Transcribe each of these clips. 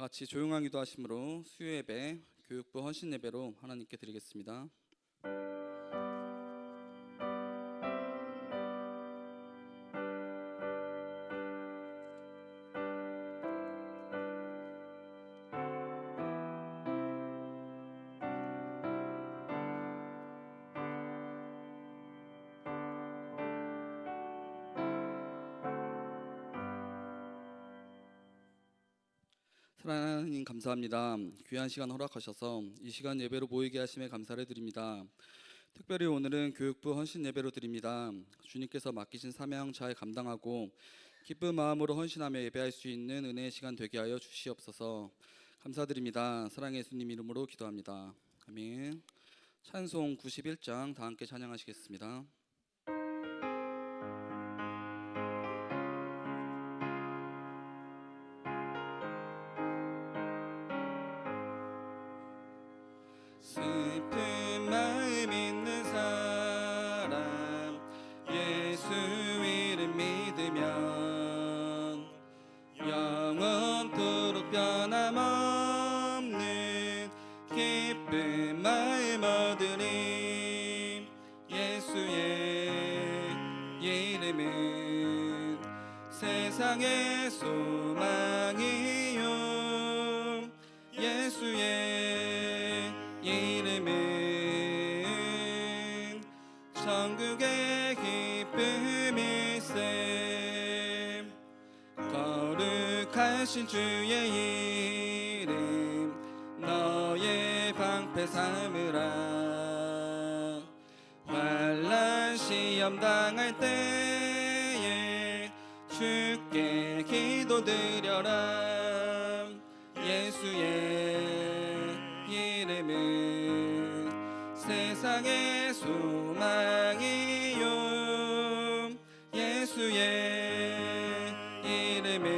같이 조용한 기도하심으로 수요 예배, 교육부 헌신 예배로 하나님께 드리겠습니다. 사랑하는 하나님 감사합니다. 귀한 시간 허락하셔서 이 시간 예배로 모이게 하심에 감사를 드립니다. 특별히 오늘은 교육부 헌신 예배로 드립니다. 주님께서 맡기신 사명 잘 감당하고 기쁜 마음으로 헌신하며 예배할 수 있는 은혜의 시간 되게 하여 주시옵소서. 감사드립니다. 사랑의 예수님 이름으로 기도합니다. 아멘. 찬송 91장 다 함께 찬양하시겠습니다. 슬픈 마음 있는 사람 예수 이름 믿으면 영원토록 변함없는 기쁜 마음 얻으리. 예수의 이름은 세상의 소망이요 예수의 이름은 천국의 기쁨일세. 거룩하신 주의 이름 너의 방패 삼으라. 환난 시험 당할 때에 주께 기도드려라. 예수의 이름은 세상의 소망이요 예수의 이름은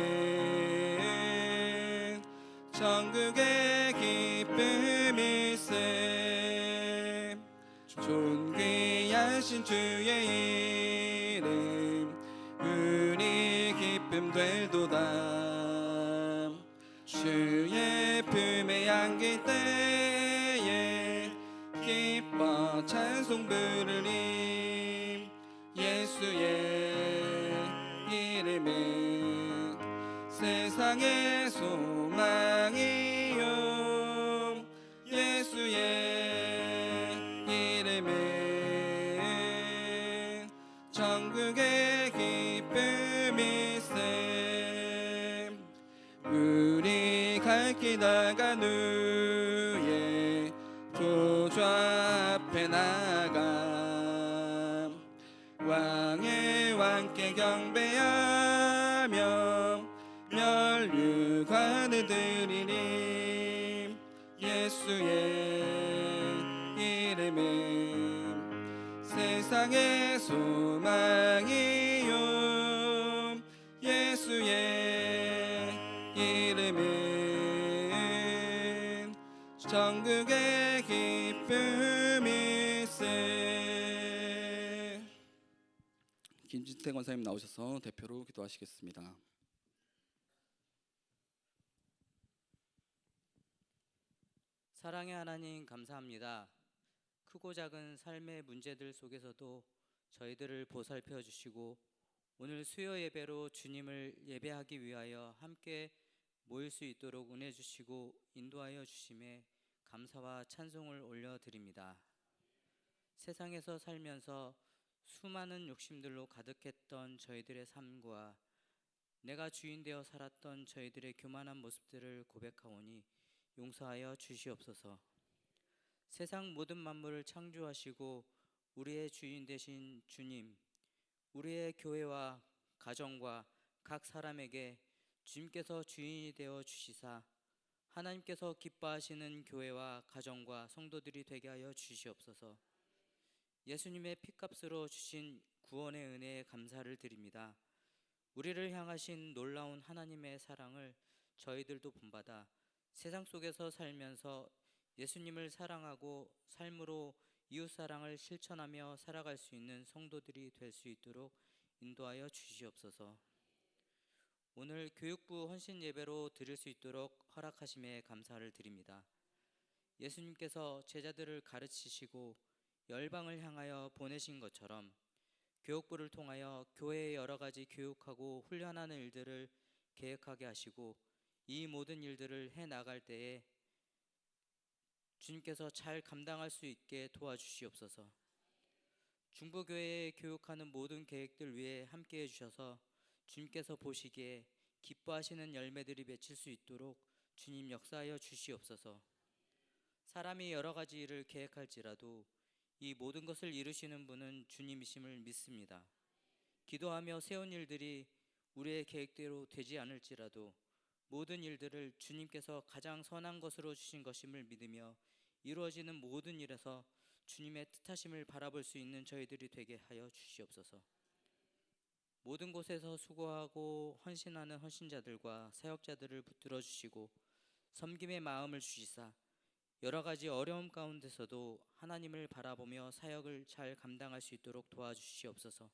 천국의 기쁨일세. 존귀하신 주의 이름 우리 기쁨 될도다. 주의 품에 안길 때에 기뻐 찬송 부르리. 예수의 이름은 세상의 소망이요 예수의 이름은 천국의 기쁨일세. 우리 갈 길 나간 후에 보좌 앞에 나가 왕의 왕께 경배하며 멸류관을 드리니. 예수의 이름은 세상의 소망이요 예수의 이름은 천국의 기쁨일세. 김진태 권사님 나오셔서 대표로 기도하시겠습니다. 사랑의 하나님 감사합니다. 크고 작은 삶의 문제들 속에서도 저희들을 보살펴 주시고 오늘 수요 예배로 주님을 예배하기 위하여 함께 모일 수 있도록 은혜 주시고 인도하여 주심에 감사와 찬송을 올려드립니다. 세상에서 살면서 수많은 욕심들로 가득했던 저희들의 삶과 내가 주인 되어 살았던 저희들의 교만한 모습들을 고백하오니 용서하여 주시옵소서. 세상 모든 만물을 창조하시고 우리의 주인 되신 주님, 우리의 교회와 가정과 각 사람에게 주님께서 주인이 되어 주시사 하나님께서 기뻐하시는 교회와 가정과 성도들이 되게 하여 주시옵소서. 예수님의 피값으로 주신 구원의 은혜에 감사를 드립니다. 우리를 향하신 놀라운 하나님의 사랑을 저희들도 본받아 세상 속에서 살면서 예수님을 사랑하고 삶으로 이웃사랑을 실천하며 살아갈 수 있는 성도들이 될 수 있도록 인도하여 주시옵소서. 오늘 교육부 헌신 예배로 드릴 수 있도록 허락하심에 감사를 드립니다. 예수님께서 제자들을 가르치시고 열방을 향하여 보내신 것처럼 교육부를 통하여 교회의 여러 가지 교육하고 훈련하는 일들을 계획하게 하시고 이 모든 일들을 해 나갈 때에 주님께서 잘 감당할 수 있게 도와주시옵소서. 중보교회에 교육하는 모든 계획들 위에 함께 해주셔서 주님께서 보시기에 기뻐하시는 열매들이 맺힐 수 있도록 주님 역사하여 주시옵소서. 사람이 여러 가지 일을 계획할지라도 이 모든 것을 이루시는 분은 주님이심을 믿습니다. 기도하며 세운 일들이 우리의 계획대로 되지 않을지라도 모든 일들을 주님께서 가장 선한 것으로 주신 것임을 믿으며 이루어지는 모든 일에서 주님의 뜻하심을 바라볼 수 있는 저희들이 되게 하여 주시옵소서. 모든 곳에서 수고하고 헌신하는 헌신자들과 사역자들을 붙들어 주시고 섬김의 마음을 주시사 여러 가지 어려움 가운데서도 하나님을 바라보며 사역을 잘 감당할 수 있도록 도와주시옵소서.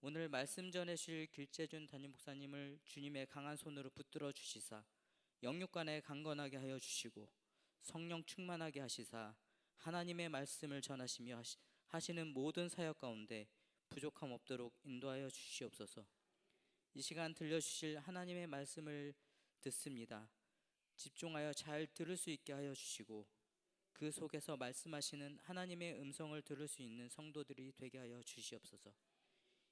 오늘 말씀 전해주실 길재준 담임 목사님을 주님의 강한 손으로 붙들어 주시사 영육간에 강건하게 하여 주시고 성령 충만하게 하시사 하나님의 말씀을 전하시며 하시는 모든 사역 가운데 부족함 없도록 인도하여 주시옵소서. 이 시간 들려주실 하나님의 말씀을 듣습니다. 집중하여 잘 들을 수 있게 하여 주시고 그 속에서 말씀하시는 하나님의 음성을 들을 수 있는 성도들이 되게 하여 주시옵소서.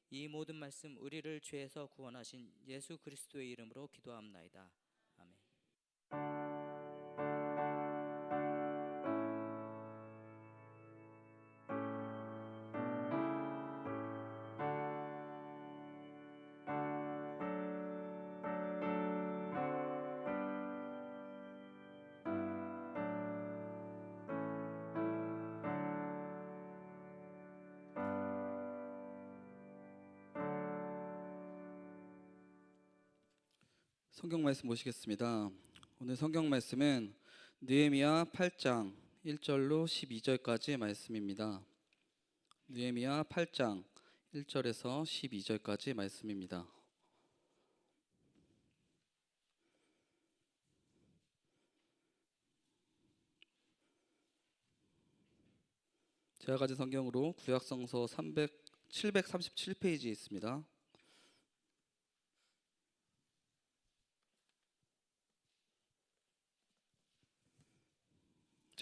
이 모든 말씀 우리를 죄에서 구원하신 예수 그리스도의 이름으로 기도합나이다. 아멘. 성경 말씀 보시겠습니다. 오늘 성경 말씀은 느헤미야 8장 1절로 12절까지의 말씀입니다. 느헤미야 8장 1절에서 12절까지의 말씀입니다. 제가 가진 성경으로 구약성서 737페이지에 있습니다.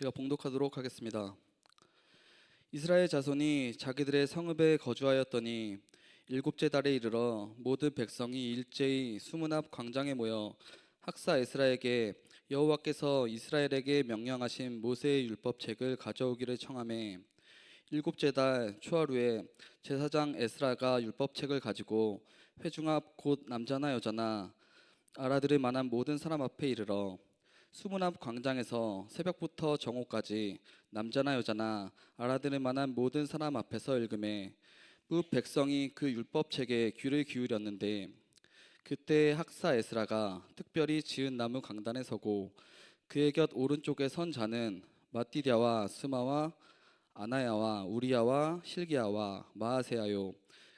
제가 봉독하도록 하겠습니다. 이스라엘 자손이 자기들의 성읍에 거주하였더니 일곱째 달에 이르러 모든 백성이 일제히 수문 앞 광장에 모여 학사 에스라에게 여호와께서 이스라엘에게 명령하신 모세의 율법책을 가져오기를 청하매 일곱째 달 초하루에 제사장 에스라가 율법책을 가지고 회중 앞 곧 남자나 여자나 알아들을 만한 모든 사람 앞에 이르러 수문 앞 광장에서 새벽부터 정오까지 남자나 여자나 알아들을 만한 모든 사람 앞에서 읽음에 뭇 백성이 그 율법책에 귀를 기울였는데 그때 학사 에스라가 특별히 지은 나무 강단에 서고 그의 곁 오른쪽에 선 자는 마띠랴와 스마와 아나야와 우리야와 실기야와 마아세야요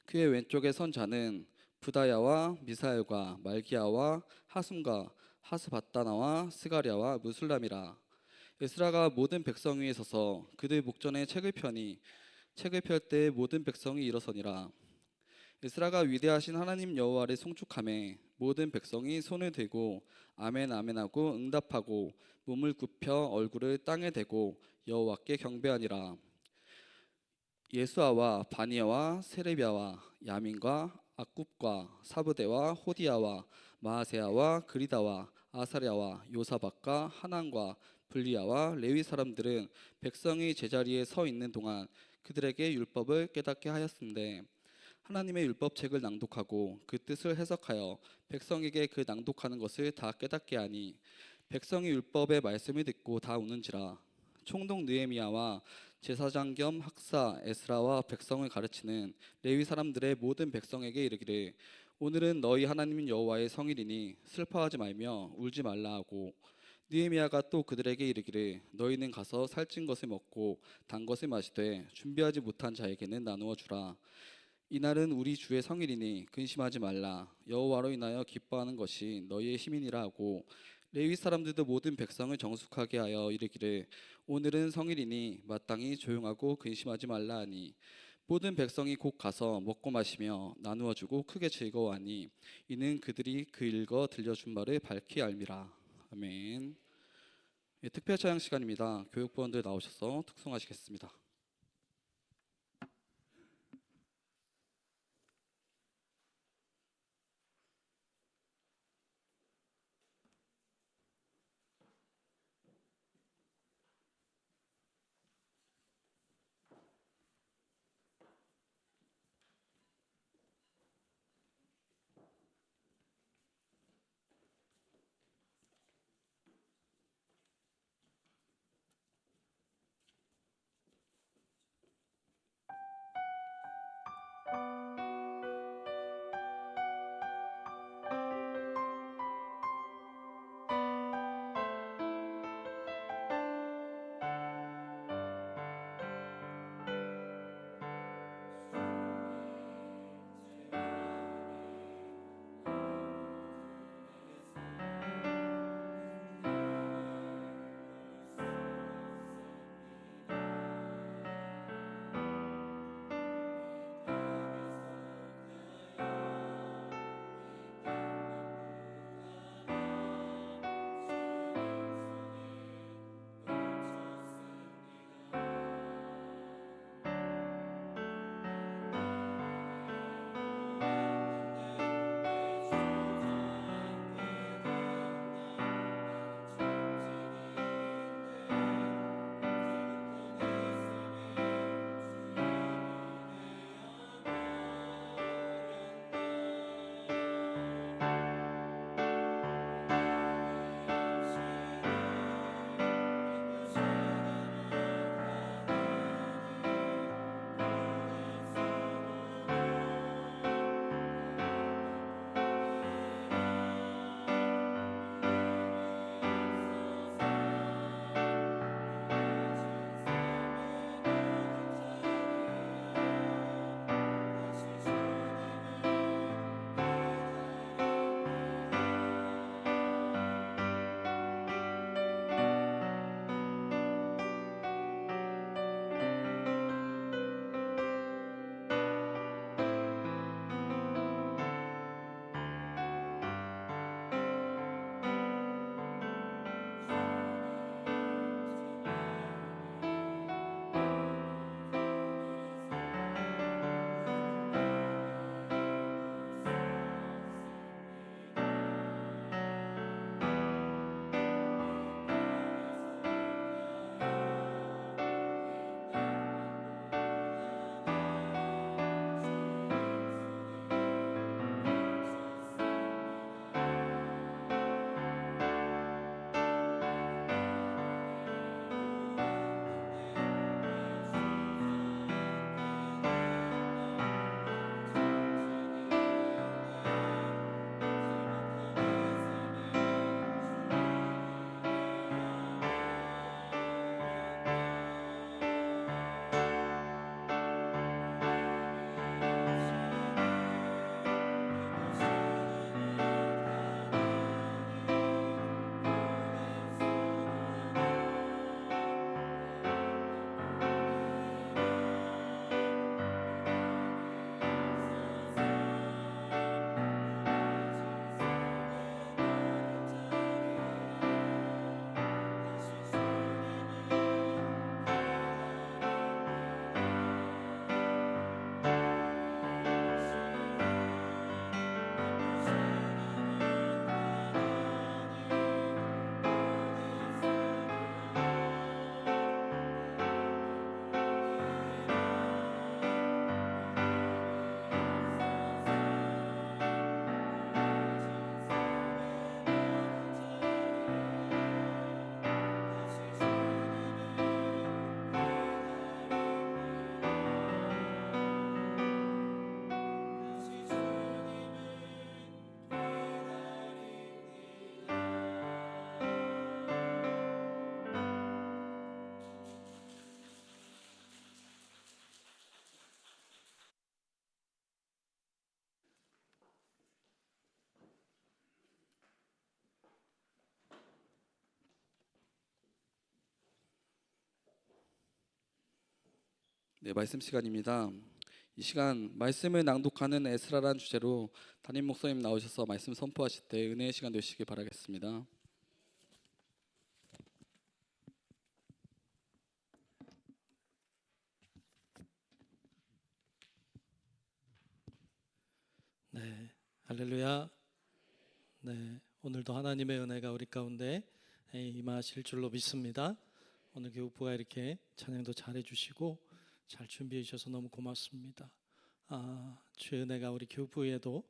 그의 왼쪽에 선 자는 부다야와 미사엘과 말기야와 하숨과 하스바다나와 스가랴와 무술람이라. 에스라가 모든 백성 위에 서서 그들 목전에 책을 펴니 책을 펼 때 모든 백성이 일어서니라. 에스라가 위대하신 하나님 여호와를 송축하매 모든 백성이 손을 들고 아멘 아멘하고 응답하고 몸을 굽혀 얼굴을 땅에 대고 여호와께 경배하니라. 예수아와 바니아와 세레비아와 야민과 악굽과 사브대와 호디아와 마아세야와 그리다와 아사랴와 요사박과 하난과 블리야와 레위 사람들은 백성이 제자리에 서 있는 동안 그들에게 율법을 깨닫게 하였은데 하나님의 율법책을 낭독하고 그 뜻을 해석하여 백성에게 그 낭독하는 것을 다 깨닫게 하니 백성이 율법의 말씀을 듣고 다 우는지라. 총독 느헤미야와 제사장 겸 학사 에스라와 백성을 가르치는 레위 사람들의 모든 백성에게 이르기를 오늘은 너희 하나님 여호와의 성일이니 슬퍼하지 말며 울지 말라 하고 느헤미야가 또 그들에게 이르기를 너희는 가서 살찐 것을 먹고 단 것을 마시되 준비하지 못한 자에게는 나누어 주라. 이날은 우리 주의 성일이니 근심하지 말라. 여호와로 인하여 기뻐하는 것이 너희의 힘이니라 하고 레위 사람들도 모든 백성을 정숙하게 하여 이르기를 오늘은 성일이니 마땅히 조용하고 근심하지 말라 하니 모든 백성이 곧 가서 먹고 마시며 나누어 주고 크게 즐거워하니 이는 그들이 그 읽어 들려준 말을 밝히 알미라. 아멘. 예, 특별 찬양 시간입니다. 교육부원들 나오셔서 특송하시겠습니다. 네, 말씀 시간입니다. 이 시간 말씀을 낭독하는 에스라란 주제로 담임 목사님 나오셔서 말씀 선포하실 때 은혜의 시간 되시길 바라겠습니다. 네, 할렐루야. 네, 오늘도 하나님의 은혜가 우리 가운데 임하실 줄로 믿습니다. 오늘 교육부가 이렇게 찬양도 잘해주시고 잘 준비해 주셔서 너무 고맙습니다. 주의 은혜가 우리 교육부에도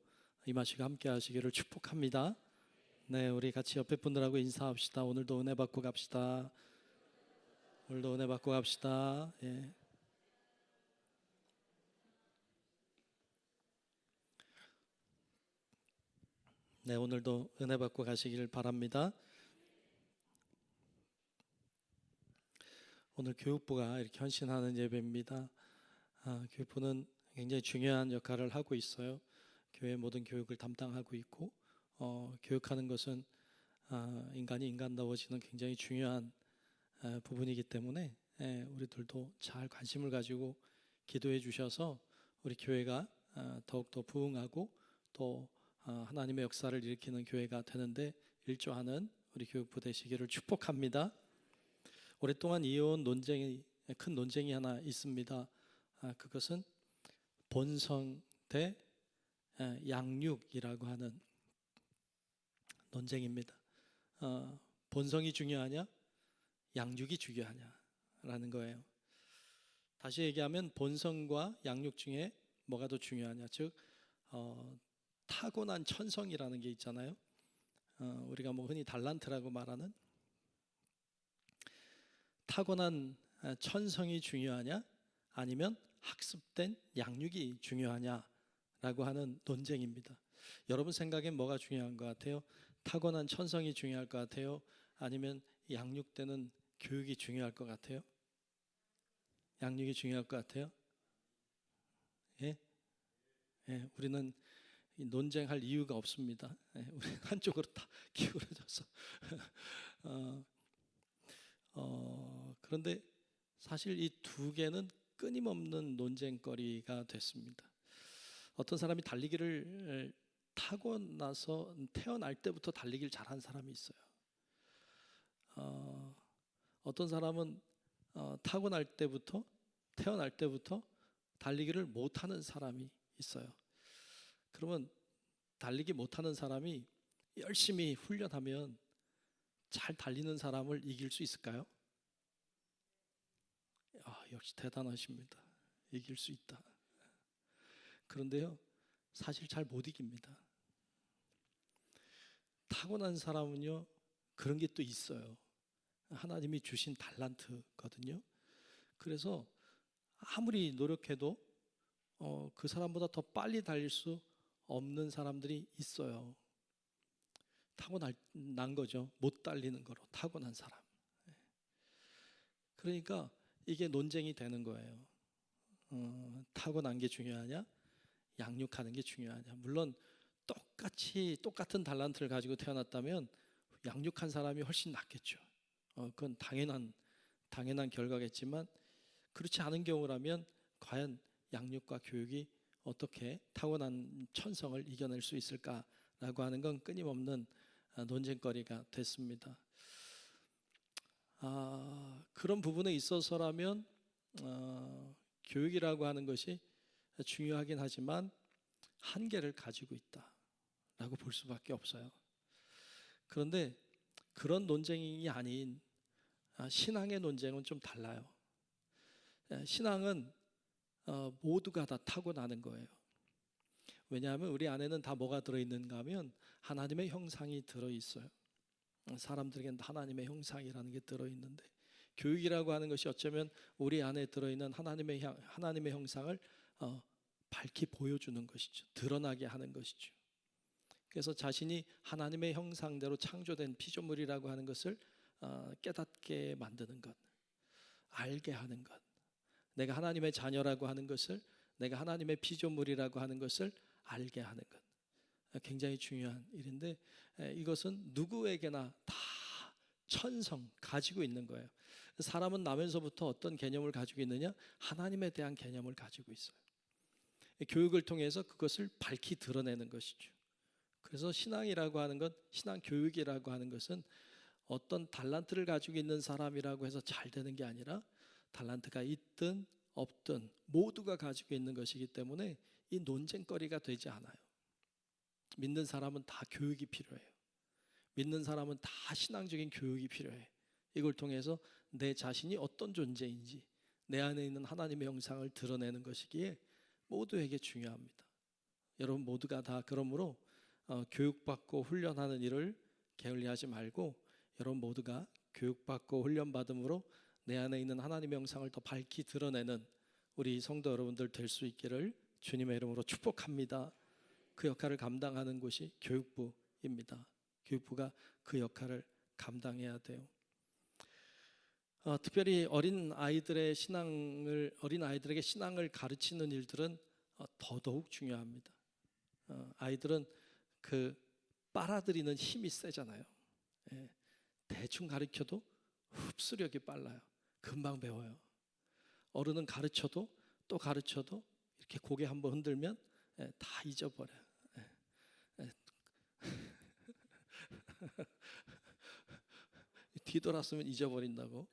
임하시고 함께 하시기를 축복합니다. 네, 우리 같이 옆에 분들하고 인사합시다. 오늘도 은혜 받고 갑시다. 오늘도 은혜 받고 갑시다. 예. 네, 오늘도 은혜 받고 가시길 바랍니다. 오늘 교육부가 이렇게 헌신하는 예배입니다. 교육부는 굉장히 중요한 역할을 하고 있어요. 교회 모든 교육을 담당하고 있고, 교육하는 것은 인간이 인간다워지는 굉장히 중요한 부분이기 때문에 우리들도 잘 관심을 가지고 기도해 주셔서 우리 교회가 더욱더 부흥하고 또 하나님의 역사를 일으키는 교회가 되는데 일조하는 우리 교육부 되시기를 축복합니다. 오랫동안 이어온 큰 논쟁이 하나 있습니다. 그것은 본성 대 양육이라고 하는 논쟁입니다. 본성이 중요하냐, 양육이 중요하냐라는 거예요. 다시 얘기하면 본성과 양육 중에 뭐가 더 중요하냐, 즉 타고난 천성이라는 게 있잖아요. 우리가 흔히 달란트라고 말하는 타고난 천성이 중요하냐 아니면 학습된 양육이 중요하냐라고 하는 논쟁입니다. 여러분 생각엔 뭐가 중요한 것 같아요? 타고난 천성이 중요할 것 같아요? 아니면 양육되는 교육이 중요할 것 같아요? 양육이 중요할 것 같아요? 예? 예, 우리는 논쟁할 이유가 없습니다. 우리 한쪽으로 다 기울어져서 그런데 사실 이 두 개는 끊임없는 논쟁거리가 됐습니다. 어떤 사람이 달리기를 타고 나서 태어날 때부터 달리기를 잘한 사람이 있어요. 어떤 사람은 태어날 때부터 달리기를 못하는 사람이 있어요. 그러면 달리기 못하는 사람이 열심히 훈련하면 잘 달리는 사람을 이길 수 있을까요? 역시 대단하십니다. 이길 수 있다. 그런데요, 사실 잘 못 이깁니다. 타고난 사람은요, 그런 게 또 있어요. 하나님이 주신 달란트거든요. 그래서 아무리 노력해도 그 사람보다 더 빨리 달릴 수 없는 사람들이 있어요. 타고난 거죠. 못 달리는 거로 타고난 사람. 그러니까 이게 논쟁이 되는 거예요. 타고난 게 중요하냐, 양육하는 게 중요하냐. 물론 똑같은 달란트를 가지고 태어났다면 양육한 사람이 훨씬 낫겠죠. 그건 당연한 결과겠지만 그렇지 않은 경우라면 과연 양육과 교육이 어떻게 타고난 천성을 이겨낼 수 있을까라고 하는 건 끊임없는 논쟁거리가 됐습니다. 그런 부분에 있어서라면 교육이라고 하는 것이 중요하긴 하지만 한계를 가지고 있다라고 볼 수밖에 없어요. 그런데 그런 논쟁이 아닌 신앙의 논쟁은 좀 달라요. 신앙은 모두가 다 타고나는 거예요. 왜냐하면 우리 안에는 다 뭐가 들어있는가 하면 하나님의 형상이 들어있어요. 사람들에게는 하나님의 형상이라는 게 들어있는데 교육이라고 하는 것이 어쩌면 우리 안에 들어있는 하나님의 형상을 밝히 보여주는 것이죠. 드러나게 하는 것이죠. 그래서 자신이 하나님의 형상대로 창조된 피조물이라고 하는 것을 깨닫게 만드는 것, 알게 하는 것, 내가 하나님의 자녀라고 하는 것을, 내가 하나님의 피조물이라고 하는 것을 알게 하는 것, 굉장히 중요한 일인데 이것은 누구에게나 다 천성 가지고 있는 거예요. 사람은 나면서부터 어떤 개념을 가지고 있느냐? 하나님에 대한 개념을 가지고 있어요. 교육을 통해서 그것을 밝히 드러내는 것이죠. 그래서 신앙이라고 하는 것, 신앙 교육이라고 하는 것은 어떤 달란트를 가지고 있는 사람이라고 해서 잘 되는 게 아니라 달란트가 있든 없든 모두가 가지고 있는 것이기 때문에 이 논쟁거리가 되지 않아요. 믿는 사람은 다 교육이 필요해요. 믿는 사람은 다 신앙적인 교육이 필요해. 이걸 통해서 내 자신이 어떤 존재인지, 내 안에 있는 하나님의 형상을 드러내는 것이기에 모두에게 중요합니다. 여러분 모두가 다 그러므로 교육받고 훈련하는 일을 게을리하지 말고 여러분 모두가 교육받고 훈련받음으로 내 안에 있는 하나님의 형상을 더 밝히 드러내는 우리 성도 여러분들 될 수 있기를 주님의 이름으로 축복합니다. 그 역할을 감당하는 곳이 교육부입니다. 교육부가 그 역할을 감당해야 돼요. 특별히 어린 아이들에게 신앙을 가르치는 일들은 더더욱 중요합니다. 아이들은 그 빨아들이는 힘이 세잖아요. 예, 대충 가르쳐도 흡수력이 빨라요. 금방 배워요. 어른은 가르쳐도 또 가르쳐도 이렇게 고개 한번 흔들면 다 잊어버려요. 뒤돌았으면 잊어버린다고.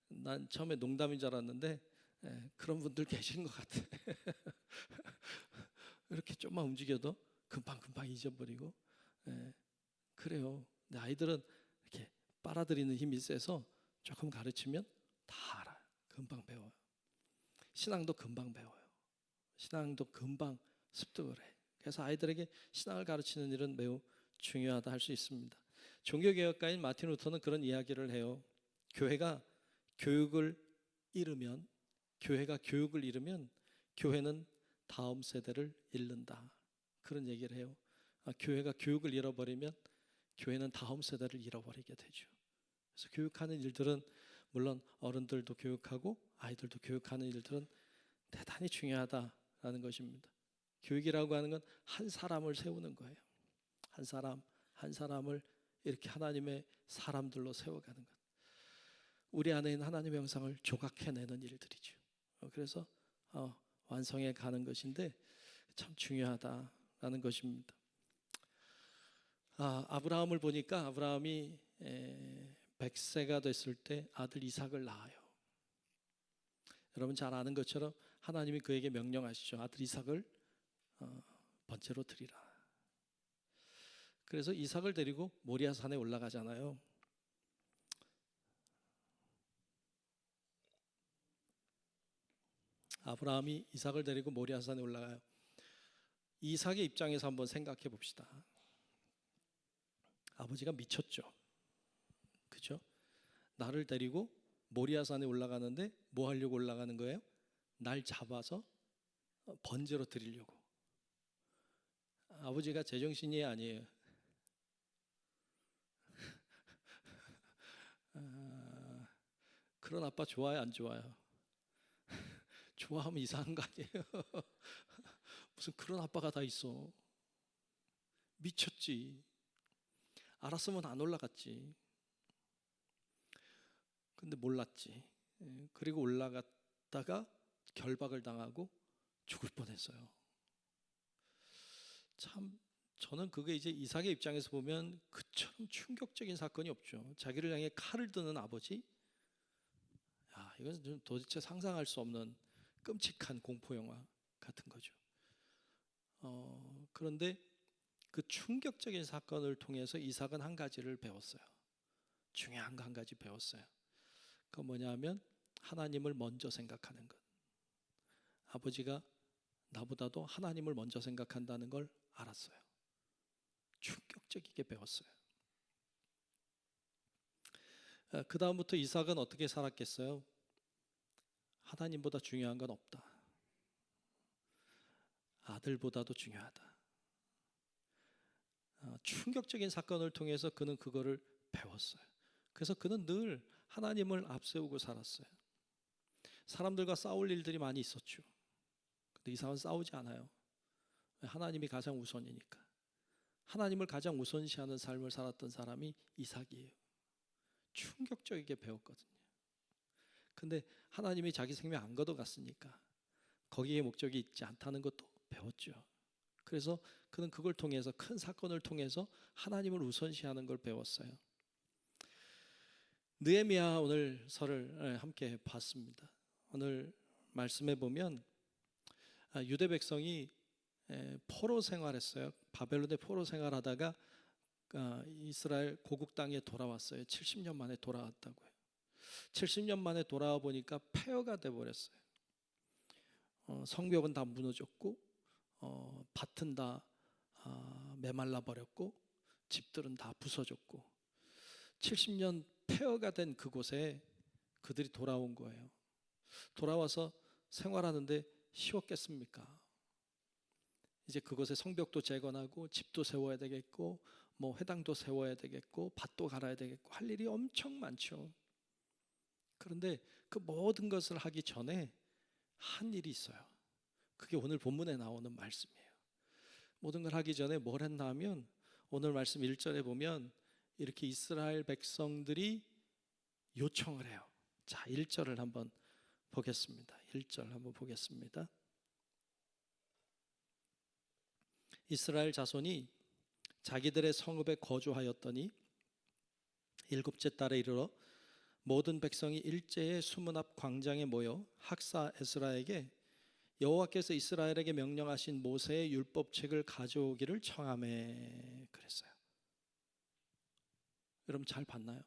난 처음에 농담인 줄 알았는데 그런 분들 계신 것 같아. 이렇게 좀만 움직여도 금방 잊어버리고. 그래요. 근데 아이들은 이렇게 빨아들이는 힘이 세서 조금 가르치면 다 알아요. 금방 배워요. 신앙도 금방 배워요. 신앙도 금방 습득을 해. 그래서 아이들에게 신앙을 가르치는 일은 매우 중요하다 할 수 있습니다. 종교개혁가인 마틴 루터는 그런 이야기를 해요. 교회가 교육을 잃으면 교회는 다음 세대를 잃는다. 그런 얘기를 해요. 교회가 교육을 잃어버리면 교회는 다음 세대를 잃어버리게 되죠. 그래서 교육하는 일들은 물론 어른들도 교육하고 아이들도 교육하는 일들은 대단히 중요하다라는 것입니다. 교육이라고 하는 건 한 사람을 세우는 거예요. 한 사람을 이렇게 하나님의 사람들로 세워가는 것. 우리 안에 있는 하나님의 형상을 조각해내는 일들이죠. 그래서 완성해 가는 것인데 참 중요하다라는 것입니다. 아브라함을 보니까 아브라함이 100세가 됐을 때 아들 이삭을 낳아요. 여러분 잘 아는 것처럼 하나님이 그에게 명령하시죠. 아들 이삭을 번제로 드리라. 그래서 이삭을 데리고 모리아 산에 올라가잖아요. 아브라함이 이삭을 데리고 모리아 산에 올라가요. 이삭의 입장에서 한번 생각해 봅시다. 아버지가 미쳤죠. 그렇죠? 나를 데리고 모리아 산에 올라가는데 뭐 하려고 올라가는 거예요? 날 잡아서 번제로 드리려고. 아버지가 제정신이 아니에요. 그런 아빠 좋아요, 안 좋아요? 좋아하면 이상한 거 아니에요? 무슨 그런 아빠가 다 있어. 미쳤지. 알았으면 안 올라갔지. 근데 몰랐지. 그리고 올라갔다가 결박을 당하고 죽을 뻔했어요. 참 저는 그게 이제 이삭의 입장에서 보면 그처럼 충격적인 사건이 없죠. 자기를 향해 칼을 드는 아버지. 이건 도대체 상상할 수 없는 끔찍한 공포 영화 같은 거죠. 그런데 그 충격적인 사건을 통해서 이삭은 한 가지를 배웠어요. 중요한 거 한 가지 배웠어요. 그건 뭐냐면 하나님을 먼저 생각하는 것. 아버지가 나보다도 하나님을 먼저 생각한다는 걸 알았어요. 충격적이게 배웠어요. 그 다음부터 이삭은 어떻게 살았겠어요? 하나님보다 중요한 건 없다. 아들보다도 중요하다. 충격적인 사건을 통해서 그는 그거를 배웠어요. 그래서 그는 늘 하나님을 앞세우고 살았어요. 사람들과 싸울 일들이 많이 있었죠. 근데 이삭은 싸우지 않아요. 하나님이 가장 우선이니까. 하나님을 가장 우선시하는 삶을 살았던 사람이 이삭이에요. 충격적이게 배웠거든요. 근데 하나님이 자기 생명 안 걷어갔으니까 거기에 목적이 있지 않다는 것도 배웠죠. 그래서 그는 그걸 통해서, 큰 사건을 통해서 하나님을 우선시하는 걸 배웠어요. 느헤미야 오늘 설을 함께 봤습니다. 오늘 말씀에 보면 유대 백성이 포로 생활했어요. 바벨론의 포로 생활하다가 이스라엘 고국 땅에 돌아왔어요. 70년 만에 돌아왔다고요. 70년 만에 돌아와 보니까 폐허가 돼 버렸어요. 성벽은 다 무너졌고 밭은 다 메말라 버렸고 집들은 다 부서졌고 70년 폐허가 된 그곳에 그들이 돌아온 거예요. 돌아와서 생활하는데 쉬웠겠습니까? 이제 그곳에 성벽도 재건하고 집도 세워야 되겠고 뭐 회당도 세워야 되겠고 밭도 갈아야 되겠고 할 일이 엄청 많죠. 그런데 그 모든 것을 하기 전에 한 일이 있어요. 그게 오늘 본문에 나오는 말씀이에요. 모든 걸 하기 전에 뭘 했나 하면 오늘 말씀 1절에 보면 이렇게 이스라엘 백성들이 요청을 해요. 자, 1절을 한번 보겠습니다. 1절 한번 보겠습니다. 이스라엘 자손이 자기들의 성읍에 거주하였더니 일곱째 달에 이르러 모든 백성이 일제에 수문 앞 광장에 모여 학사 에스라에게 여호와께서 이스라엘에게 명령하신 모세의 율법책을 가져오기를 청하매 그랬어요. 여러분 잘 봤나요?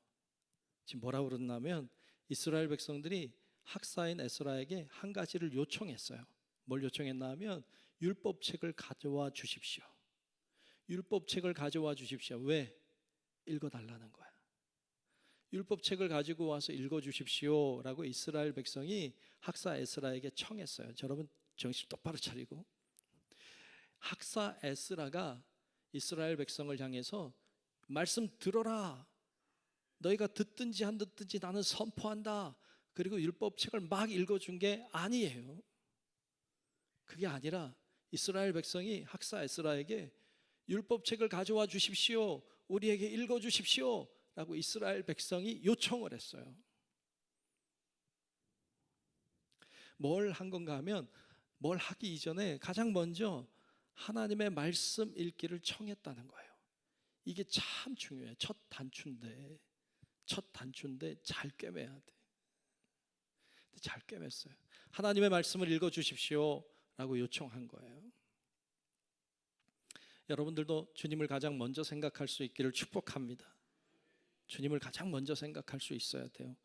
지금 뭐라고 그러냐면 이스라엘 백성들이 학사인 에스라에게 한 가지를 요청했어요. 뭘 요청했나 하면 율법책을 가져와 주십시오. 율법책을 가져와 주십시오. 왜? 읽어달라는 거야. 율법책을 가지고 와서 읽어주십시오 라고 이스라엘 백성이 학사 에스라에게 청했어요. 여러분 정신 똑바로 차리고, 학사 에스라가 이스라엘 백성을 향해서 말씀 들어라, 너희가 듣든지 안 듣든지 나는 선포한다, 그리고 율법책을 막 읽어준 게 아니에요. 그게 아니라 이스라엘 백성이 학사 에스라에게 율법책을 가져와 주십시오, 우리에게 읽어주십시오 라고 이스라엘 백성이 요청을 했어요. 뭘 한 건가 하면 뭘 하기 이전에 가장 먼저 하나님의 말씀 읽기를 청했다는 거예요. 이게 참 중요해요. 첫 단추인데 잘 꿰매야 돼. 잘 꿰맸어요. 하나님의 말씀을 읽어주십시오 라고 요청한 거예요. 여러분들도 주님을 가장 먼저 생각할 수 있기를 축복합니다. 주님을 가장 먼저 생각할 수 있어야 돼요.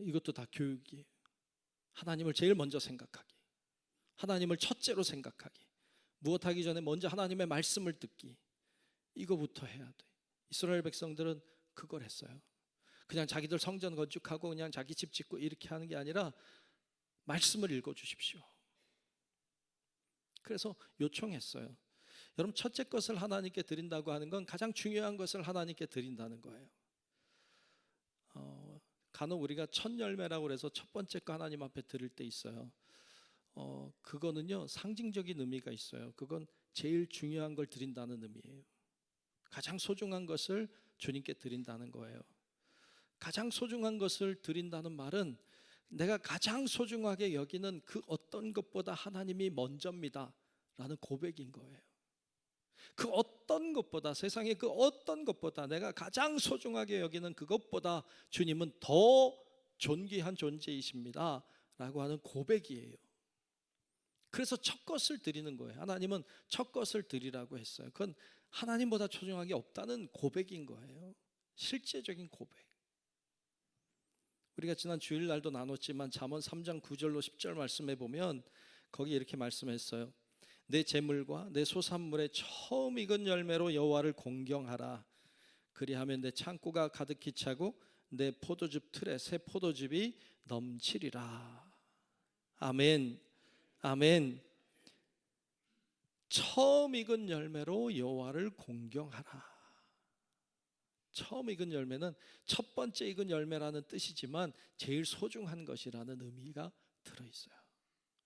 이것도 다 교육이에요. 하나님을 제일 먼저 생각하기, 하나님을 첫째로 생각하기, 무엇하기 전에 먼저 하나님의 말씀을 듣기, 이거부터 해야 돼. 이스라엘 백성들은 그걸 했어요. 그냥 자기들 성전 건축하고 그냥 자기 집 짓고 이렇게 하는 게 아니라 말씀을 읽어주십시오. 그래서 요청했어요. 여러분, 첫째 것을 하나님께 드린다고 하는 건 가장 중요한 것을 하나님께 드린다는 거예요. 간혹 우리가 첫 열매라고 해서 첫 번째 거 하나님 앞에 드릴 때 있어요. 그거는요 상징적인 의미가 있어요. 그건 제일 중요한 걸 드린다는 의미예요. 가장 소중한 것을 주님께 드린다는 거예요. 가장 소중한 것을 드린다는 말은 내가 가장 소중하게 여기는 그 어떤 것보다 하나님이 먼저입니다 라는 고백인 거예요. 그 어떤 것보다, 세상의 그 어떤 것보다 내가 가장 소중하게 여기는 그것보다 주님은 더 존귀한 존재이십니다 라고 하는 고백이에요. 그래서 첫 것을 드리는 거예요. 하나님은 첫 것을 드리라고 했어요. 그건 하나님보다 소중한 게 없다는 고백인 거예요. 실제적인 고백. 우리가 지난 주일날도 나눴지만 잠언 3장 9절로 10절 말씀해 보면 거기 이렇게 말씀했어요. 내 재물과 내 소산물의 처음 익은 열매로 여호와를 공경하라. 그리하면 내 창고가 가득히 차고 내 포도즙 틀에 새 포도즙이 넘치리라. 아멘. 아멘. 처음 익은 열매로 여호와를 공경하라. 처음 익은 열매는 첫 번째 익은 열매라는 뜻이지만 제일 소중한 것이라는 의미가 들어있어요.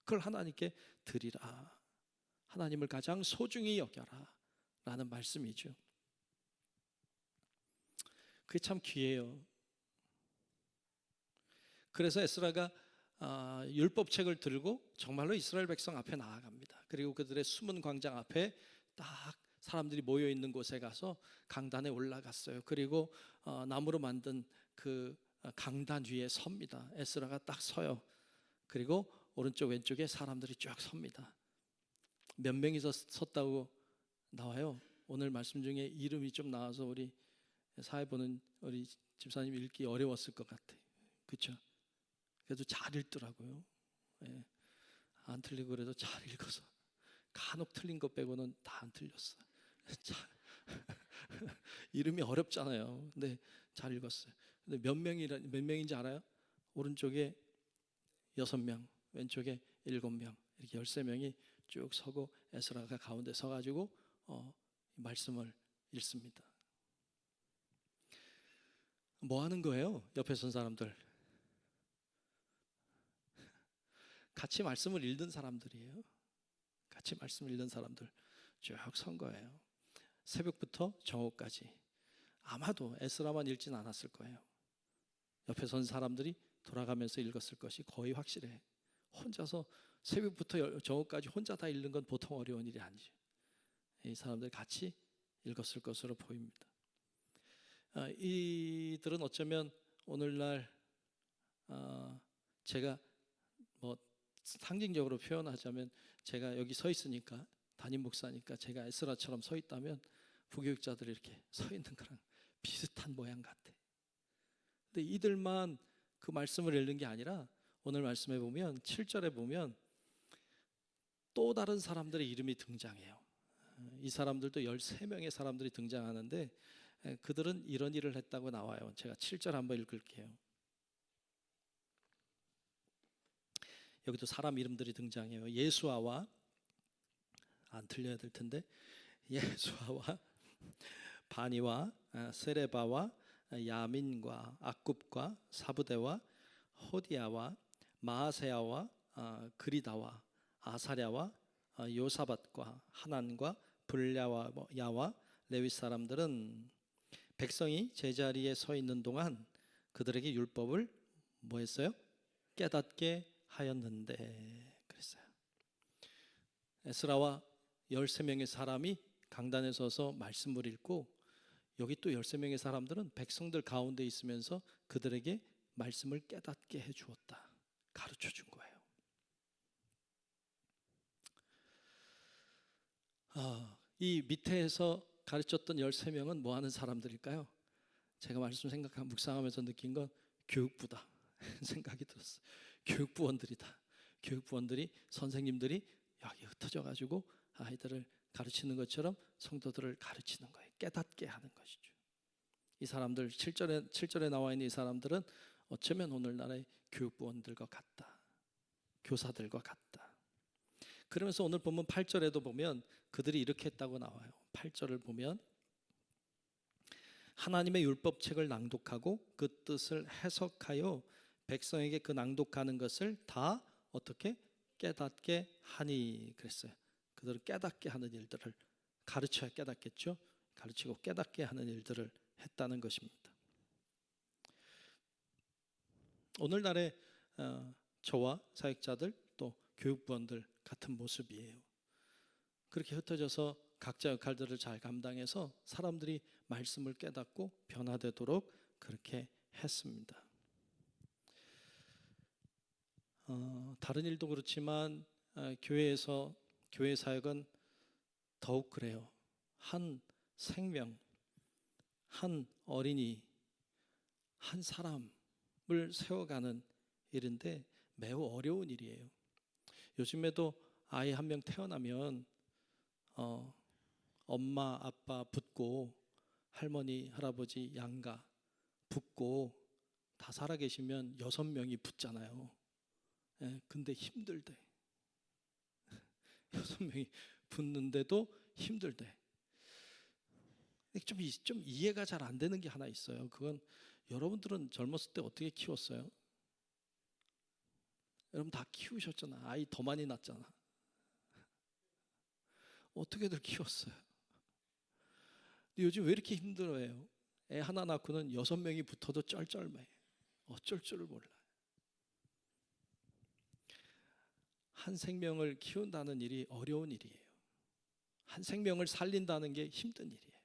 그걸 하나님께 드리라. 하나님을 가장 소중히 여겨라 라는 말씀이죠. 그게 참 귀해요. 그래서 에스라가 율법책을 들고 정말로 이스라엘 백성 앞에 나아갑니다. 그리고 그들의 숨은 광장 앞에 딱 사람들이 모여 있는 곳에 가서 강단에 올라갔어요. 그리고 나무로 만든 그 강단 위에 섭니다. 에스라가 딱 서요. 그리고 오른쪽 왼쪽에 사람들이 쭉 섭니다. 몇 명이 섰다고 나와요. 오늘 말씀 중에 이름이 좀 나와서 우리 사회 보는 우리 집사님 읽기 어려웠을 것 같아요. 그렇죠? 그래도 잘 읽더라고요. 예. 안 틀리고 그래도 잘 읽어서 간혹 틀린 것 빼고는 다 안 틀렸어요. 이름이 어렵잖아요. 근데 잘 읽었어요. 근데 몇 명인지 알아요? 오른쪽에 6명, 왼쪽에 7명, 이렇게 13명이 쭉 서고 에스라가 가운데 서가지고 말씀을 읽습니다. 뭐 하는 거예요? 옆에 선 사람들. 같이 말씀을 읽는 사람들이에요. 같이 말씀을 읽는 사람들 쭉 선 거예요. 새벽부터 정오까지. 아마도 에스라만 읽진 않았을 거예요. 옆에 선 사람들이 돌아가면서 읽었을 것이 거의 확실해. 혼자서 새벽부터 정오까지 혼자 다 읽는 건 보통 어려운 일이 아니죠. 이 사람들 같이 읽었을 것으로 보입니다. 이들은 어쩌면 오늘날 제가 뭐 상징적으로 표현하자면 제가 여기 서 있으니까 담임 목사니까 제가 에스라처럼 서 있다면 부교육자들이 이렇게 서 있는 거랑 비슷한 모양 같아. 근데 이들만 그 말씀을 읽는 게 아니라 오늘 말씀에 보면 7절에 보면 또 다른 사람들의 이름이 등장해요. 이 사람들도 13명의 사람들이 등장하는데 그들은 이런 일을 했다고 나와요. 제가 7절 한번 읽을게요. 여기도 사람 이름들이 등장해요. 예수아와, 안 틀려야 될 텐데, 예수아와 바니와 세레바와 야민과 악굽과 사부대와 호디아와 마아세야와 그리다와 아사랴와 요사밧과 하난과 블랴와 레위 사람들은 백성이 제자리에 서 있는 동안 그들에게 율법을 뭐 했어요? 깨닫게 하였는데 그랬어요. 에스라와 13명의 사람이 강단에 서서 말씀을 읽고 여기 또 13명의 사람들은 백성들 가운데 있으면서 그들에게 말씀을 깨닫게 해주었다. 가르쳐 준 거예요. 이 밑에서 가르쳤던 13명은 뭐 하는 사람들일까요? 제가 말씀 묵상하면서 느낀 건 교육부다 생각이 들었어요. 교육부원들이다. 교육부원들이 선생님들이 여기 흩어져 가지고 아이들을 가르치는 것처럼 성도들을 가르치는 거예요. 깨닫게 하는 것이죠. 이 사람들 7절에 나와 있는 이 사람들은 어쩌면 오늘날의 교육부원들과 같다. 교사들과 같다. 그러면서 오늘 본문 8절에도 보면 그들이 이렇게 했다고 나와요. 8절을 보면 하나님의 율법책을 낭독하고 그 뜻을 해석하여 백성에게 그 낭독하는 것을 다 어떻게 깨닫게 하니 그랬어요. 그들을 깨닫게 하는 일들을 가르쳐야 깨닫겠죠. 가르치고 깨닫게 하는 일들을 했다는 것입니다. 오늘날의 저와 사역자들 또 교육부원들 같은 모습이에요. 그렇게 흩어져서 각자 역할들을 잘 감당해서 사람들이 말씀을 깨닫고 변화되도록 그렇게 했습니다. 다른 일도 그렇지만 교회에서 교회 사역은 더욱 그래요. 한 생명, 한 어린이, 한 사람을 세워가는 일인데 매우 어려운 일이에요. 요즘에도 아이 한 명 태어나면 엄마, 아빠 붙고 할머니, 할아버지, 양가 붙고 다 살아계시면 6명이 붙잖아요. 근데 힘들대. 6명이 붙는데도 힘들대. 좀 이해가 잘 안 되는 게 하나 있어요. 그건 여러분들은 젊었을 때 어떻게 키웠어요? 여러분 다 키우셨잖아. 아이 더 많이 낳았잖아. 어떻게들 키웠어요? 근데 요즘 왜 이렇게 힘들어해요? 애 하나 낳고는 6명이 붙어도 쩔쩔매. 어쩔 줄을 몰라. 한 생명을 키운다는 일이 어려운 일이에요. 한 생명을 살린다는 게 힘든 일이에요.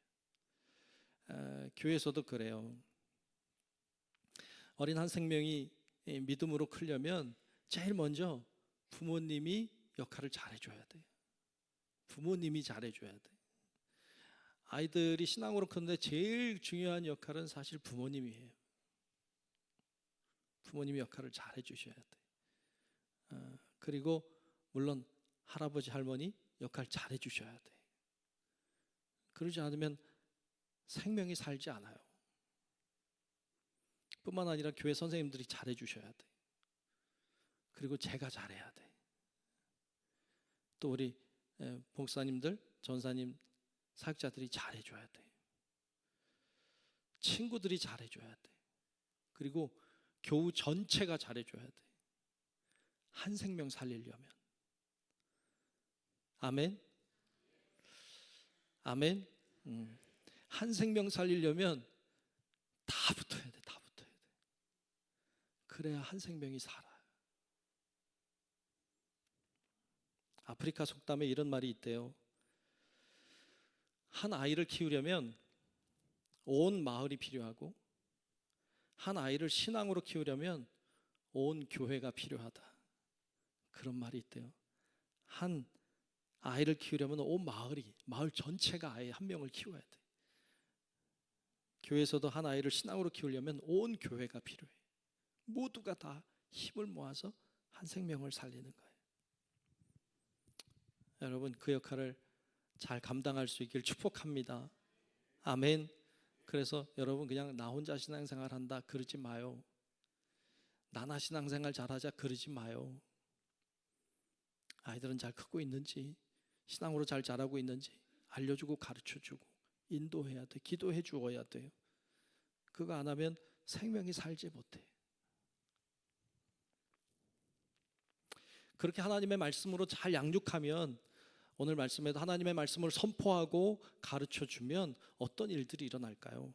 교회에서도 그래요. 어린 한 생명이 믿음으로 크려면 제일 먼저 부모님이 역할을 잘해줘야 돼요. 부모님이 잘해줘야 돼. 아이들이 신앙으로 크는데 제일 중요한 역할은 사실 부모님이에요. 부모님이 역할을 잘해주셔야 돼. 그리고 물론 할아버지 할머니 역할 잘해주셔야 돼. 그러지 않으면 생명이 살지 않아요. 뿐만 아니라 교회 선생님들이 잘해주셔야 돼. 그리고 제가 잘해야 돼. 또 우리 목사님들, 전사님, 사역자들이 잘해줘야 돼. 친구들이 잘해줘야 돼. 그리고 교우 전체가 잘해줘야 돼. 한 생명 살리려면. 아멘. 아멘. 한 생명 살리려면 다 붙어야 돼. 다 붙어야 돼. 그래야 한 생명이 살아요. 아프리카 속담에 이런 말이 있대요. 한 아이를 키우려면 온 마을이 필요하고 한 아이를 신앙으로 키우려면 온 교회가 필요하다. 그런 말이 있대요. 한 아이를 키우려면 온 마을 전체가 아이 한 명을 키워야 돼. 교회에서도 한 아이를 신앙으로 키우려면 온 교회가 필요해. 모두가 다 힘을 모아서 한 생명을 살리는 거예요. 여러분, 그 역할을 잘 감당할 수 있길 축복합니다. 아멘. 그래서 여러분 그냥 나 혼자 신앙생활 한다 그러지 마요. 나나 신앙생활 잘하자 그러지 마요. 아이들은 잘 크고 있는지, 신앙으로 잘 자라고 있는지 알려주고 가르쳐주고 인도해야 돼. 기도해 주어야 돼요. 그거 안 하면 생명이 살지 못해. 그렇게 하나님의 말씀으로 잘 양육하면, 오늘 말씀에도 하나님의 말씀을 선포하고 가르쳐주면 어떤 일들이 일어날까요?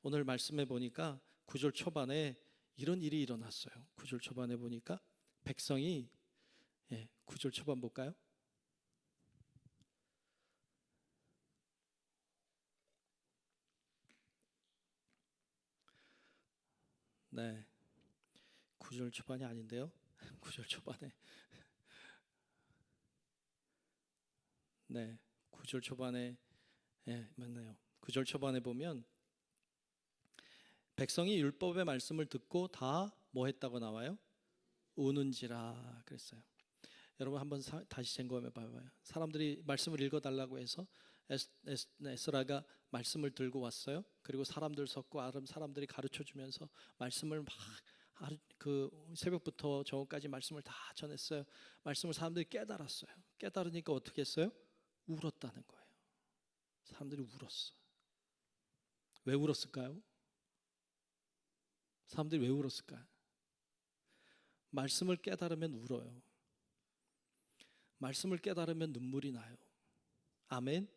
오늘 말씀에 보니까 9절 초반에 이런 일이 일어났어요. 9절 초반에 보니까 백성이 9절 초반 볼까요? 네, 9절 초반이 아닌데요. 9절 초반에 네, 9절 초반에 맞나요? 9절 초반에 보면 백성이 율법의 말씀을 듣고 다 뭐 했다고 나와요? 우는지라 그랬어요. 여러분 한번 다시 점검해 봐봐요. 사람들이 말씀을 읽어달라고 해서 에스라가 말씀을 들고 왔어요. 그리고 사람들 섰고 아름 사람들이 가르쳐주면서 말씀을 막 그 새벽부터 저녁까지 말씀을 다 전했어요. 말씀을 사람들이 깨달았어요. 깨달으니까 어떻게 했어요? 울었다는 거예요. 사람들이 울었어. 왜 울었을까요? 사람들이 왜 울었을까요? 말씀을 깨달으면 울어요. 말씀을 깨달으면 눈물이 나요. 아멘.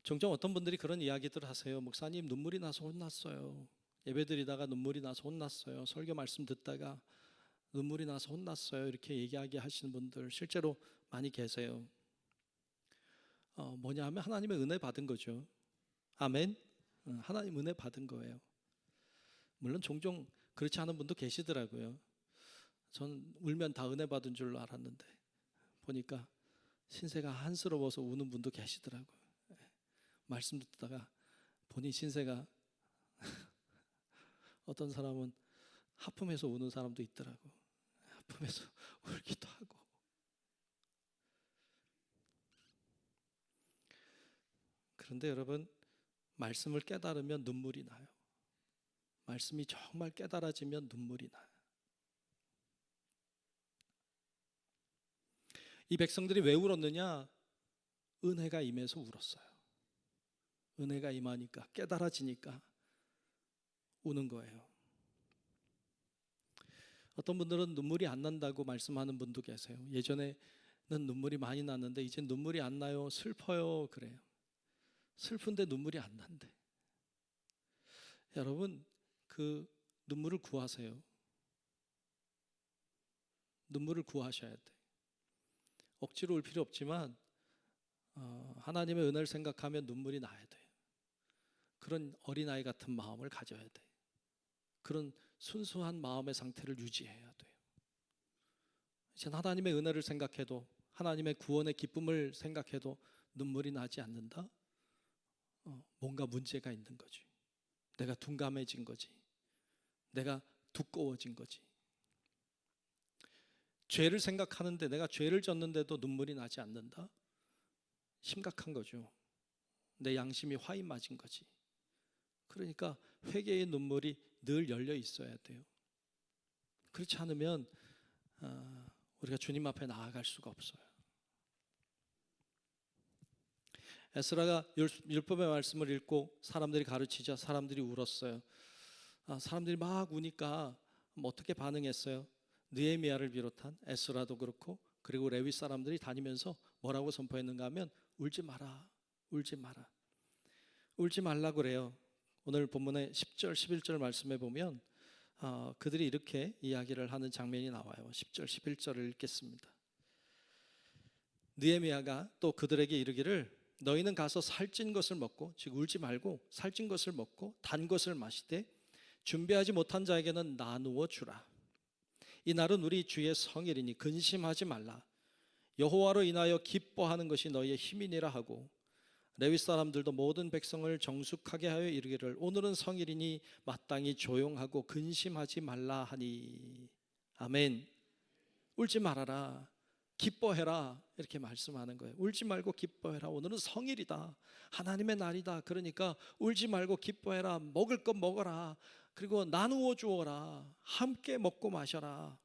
종종 어떤 분들이 그런 이야기들을 하세요. 목사님 눈물이 나서 혼났어요. 예배드리다가 눈물이 나서 혼났어요. 설교 말씀 듣다가 눈물이 나서 혼났어요. 이렇게 얘기하게 하시는 분들 실제로 많이 계세요. 뭐냐 하면 하나님의 은혜 받은 거죠. 아멘. 하나님 은혜 받은 거예요. 물론 종종 그렇지 않은 분도 계시더라고요. 전 울면 다 은혜 받은 줄 알았는데 보니까 신세가 한스러워서 우는 분도 계시더라고요. 말씀 듣다가 본인 신세가 어떤 사람은 하품해서 우는 사람도 있더라고. 하품해서 울기도 하고. 그런데 여러분 말씀을 깨달으면 눈물이 나요. 말씀이 정말 깨달아지면 눈물이 나요. 이 백성들이 왜 울었느냐? 은혜가 임해서 울었어요. 은혜가 임하니까 깨달아지니까 우는 거예요. 어떤 분들은 눈물이 안 난다고 말씀하는 분도 계세요. 예전에는 눈물이 많이 났는데 이제 눈물이 안 나요. 슬퍼요. 그래요. 슬픈데 눈물이 안 난대. 여러분 그 눈물을 구하세요. 눈물을 구하셔야 돼. 억지로 울 필요 없지만 하나님의 은혜를 생각하면 눈물이 나야 돼요. 그런 어린아이 같은 마음을 가져야 돼. 그런 순수한 마음의 상태를 유지해야 돼요. 이제 하나님의 은혜를 생각해도, 하나님의 구원의 기쁨을 생각해도 눈물이 나지 않는다? 뭔가 문제가 있는 거지. 내가 둔감해진 거지. 내가 두꺼워진 거지. 죄를 생각하는데, 내가 죄를 졌는데도 눈물이 나지 않는다? 심각한 거죠. 내 양심이 화인 맞은 거지. 그러니까 회개의 눈물이 늘 열려 있어야 돼요. 그렇지 않으면 우리가 주님 앞에 나아갈 수가 없어요. 에스라가 율법의 말씀을 읽고 사람들이 가르치자 사람들이 울었어요. 사람들이 막 우니까 어떻게 반응했어요? 느헤미야를 비롯한 에스라도 그렇고, 그리고 레위 사람들이 다니면서 뭐라고 선포했는가 하면 울지 마라, 울지 마라, 울지 말라 그래요. 오늘 본문의 10절 11절 말씀에 보면 그들이 이렇게 이야기를 하는 장면이 나와요. 10절 11절을 읽겠습니다. 느헤미야가 또 그들에게 이르기를 너희는 가서 살찐 것을 먹고, 즉 울지 말고 살찐 것을 먹고 단 것을 마시되 준비하지 못한 자에게는 나누어 주라. 이 날은 우리 주의 성일이니 근심하지 말라. 여호와로 인하여 기뻐하는 것이 너희의 힘이니라 하고, 레위 사람들도 모든 백성을 정숙하게 하여 이르기를 오늘은 성일이니 마땅히 조용하고 근심하지 말라 하니. 아멘. 울지 말아라, 기뻐해라, 이렇게 말씀하는 거예요. 울지 말고 기뻐해라. 오늘은 성일이다, 하나님의 날이다. 그러니까 울지 말고 기뻐해라. 먹을 것 먹어라. 그리고 나누어 주어라. 함께 먹고 마셔라.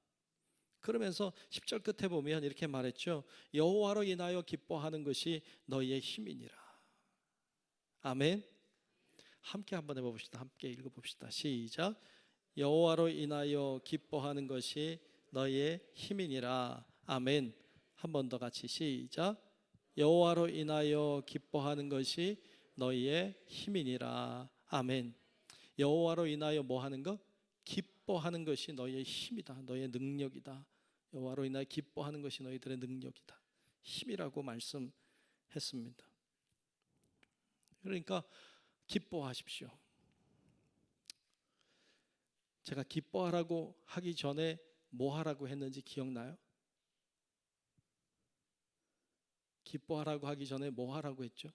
그러면서 10절 끝에 보면 이렇게 말했죠. 여호와로 인하여 기뻐하는 것이 너희의 힘이니라. 아멘. 함께 한번 해봅시다. 함께 읽어봅시다. 시작. 여호와로 인하여 기뻐하는 것이 너희의 힘이니라. 아멘. 한 번 더 같이 시작. 여호와로 인하여 기뻐하는 것이 너희의 힘이니라. 아멘. 여호와로 인하여 뭐 하는 것? 기뻐하는 것이 너희의 힘이다, 너희의 능력이다. 여호와로 인하여 기뻐하는 것이 너희들의 능력이다, 힘이라고 말씀했습니다. 그러니까 기뻐하십시오. 제가 기뻐하라고 하기 전에 뭐 하라고 했는지 기억나요? 기뻐하라고 하기 전에 뭐 하라고 했죠?